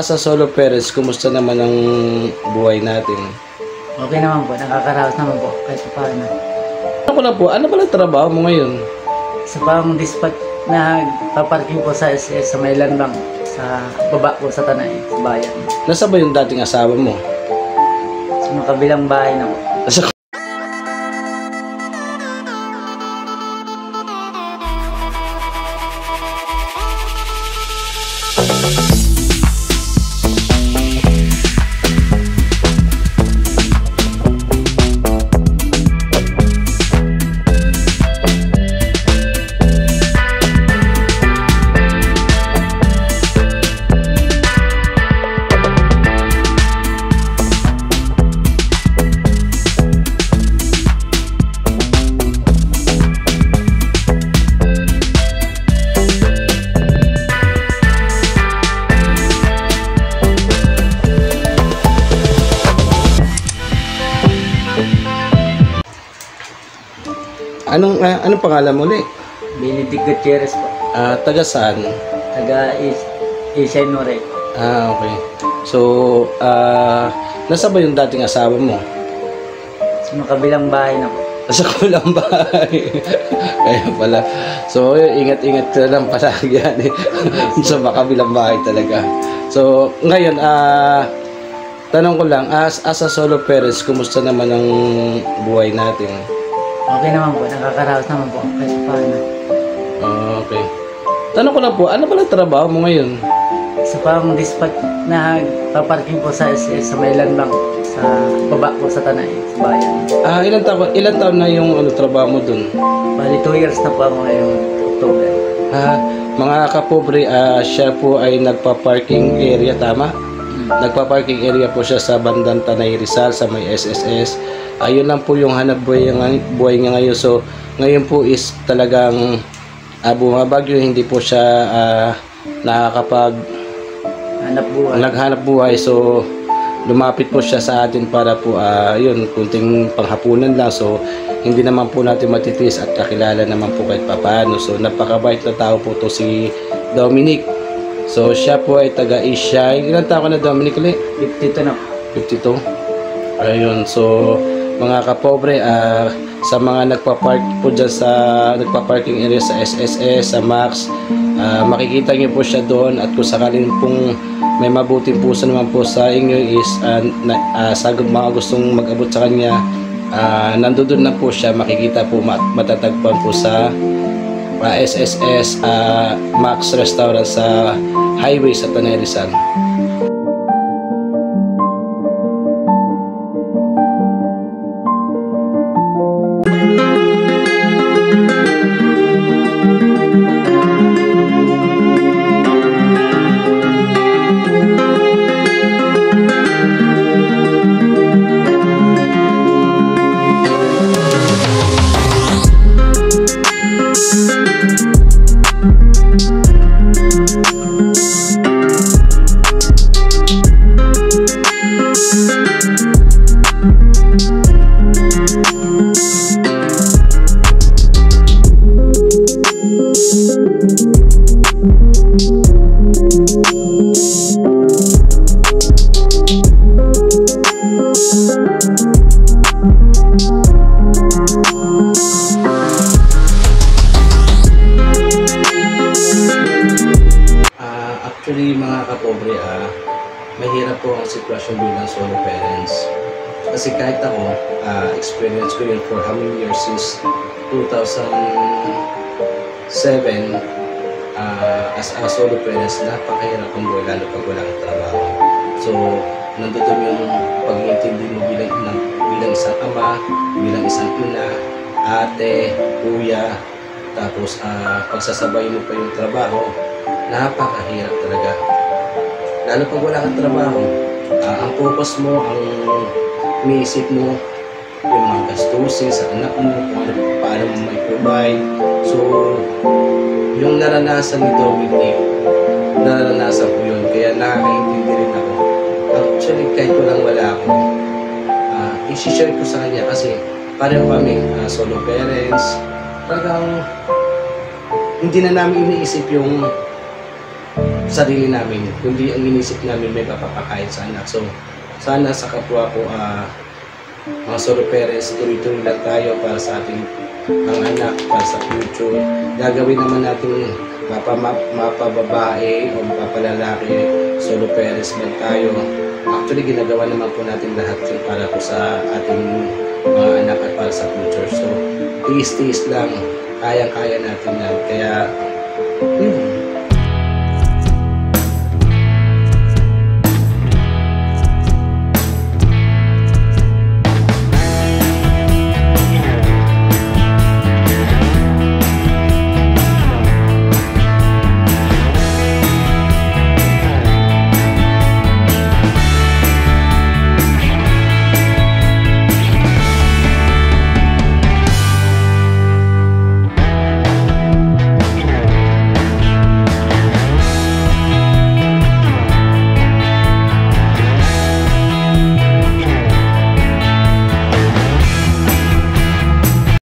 Sa solo parents, kumusta naman ang buhay natin? Okay naman po, nakakaraos naman po kahit paano. Ako na po, ano pala trabaho mo ngayon? Sa pang dispatch na paparking po sa SS sa may landbank sa baba po sa Tanay, sa bayan. Nasa ba yung dating asawa mo? Sa mga kabilang bahay na po. Nasa Anong pangalan mo ulit? Benedict Gutierrez po. Taga saan? Taga Isay Nore. Okay. So, nasa ba yung dating asawa mo? Sa mga kabilang bahay na po. Nasa kulang bahay. Kaya pala. So, ingat-ingat ka lang palagi yan eh. Sa makabilang bahay talaga. So, ngayon, tanong ko lang, as a solo parents, kumusta naman ang buhay natin? Okay naman po, nakakaraos naman po kahit paano. Okay. Tanong ko lang po, ano pala trabaho mo ngayon? Sa pang dispatch na paparking po sa SS sa may landbank sa baba po sa Tanay, sa bayan. Ilan taon na yung trabaho mo dun? Bali 2 years na po ako ngayong October. Mga kapobre, siya po ay nagpa-parking area, tama? Nagpa-parking area po siya sa bandang Tanay Rizal sa may SSS. Ayun lang po yung hanap buhay niya ngayon. So, ngayon po is talagang bumabagyo, hindi po siya naghanap buhay. So, lumapit po siya sa atin para po, yun, kunting panghapunan lang. So, hindi naman po natin matitiis at kakilala naman po kahit papaano. So, napakabait na tao po to si Dominic. So, siya po ay taga-Isya. Ilan taon ka na, Dominic, ulit? 52 na. 52? Ayun, so, mga kapobre, sa mga nagpa-park po dyan sa nagpa-parking area sa SSS, sa Max, makikita nyo po siya doon. At kung sakaling pong may mabuting puso naman po sa inyo is sa mga gustong mag-abot sa kanya, nandoon na po siya, makikita po, matatagpuan po sa SSS Max Restaurant sa highway sa Tanay Rizal. Actually, mga kapobre, mahirap po ang sitwasyon bilang solo parents. Kasi kahit ako, experience ko yun for how many years, since 2007, as a solo parents, napakahirap ang buhay, lalo pag walang trabaho. So, nandoon yung pag-iintindi mo bilang isang ama, bilang isang ina, ate, kuya, tapos pagsasabay mo pa yung trabaho, napakahirap talaga. Lalo pag wala kang trabaho, ang focus mo, ang iniisip mo, yung mga gastusin sa anak mo, kung paano mo may provide. So, yung naranasan ni Dominic, naranasan ko yun. Kaya nakakaintindi rin ako. Actually, kahit wala ako, isi-share ko sa kanya kasi pareho kami, solo parents. Talagang hindi na namin iniisip yung sarili namin, kundi ang inisip namin may papapakain sa anak. So, sana sa kapwa ko, mga solo parents, tuloy-tuloy lang tayo para sa ating ang anak, para sa future. Gagawin naman natin mapababae o mapapalalaki, solo parents man tayo. Actually, ginagawa naman po natin lahat yun para po sa ating mga anak at para sa future. So, tiis-tiis lang, kayang-kaya natin yan. Kaya, yun,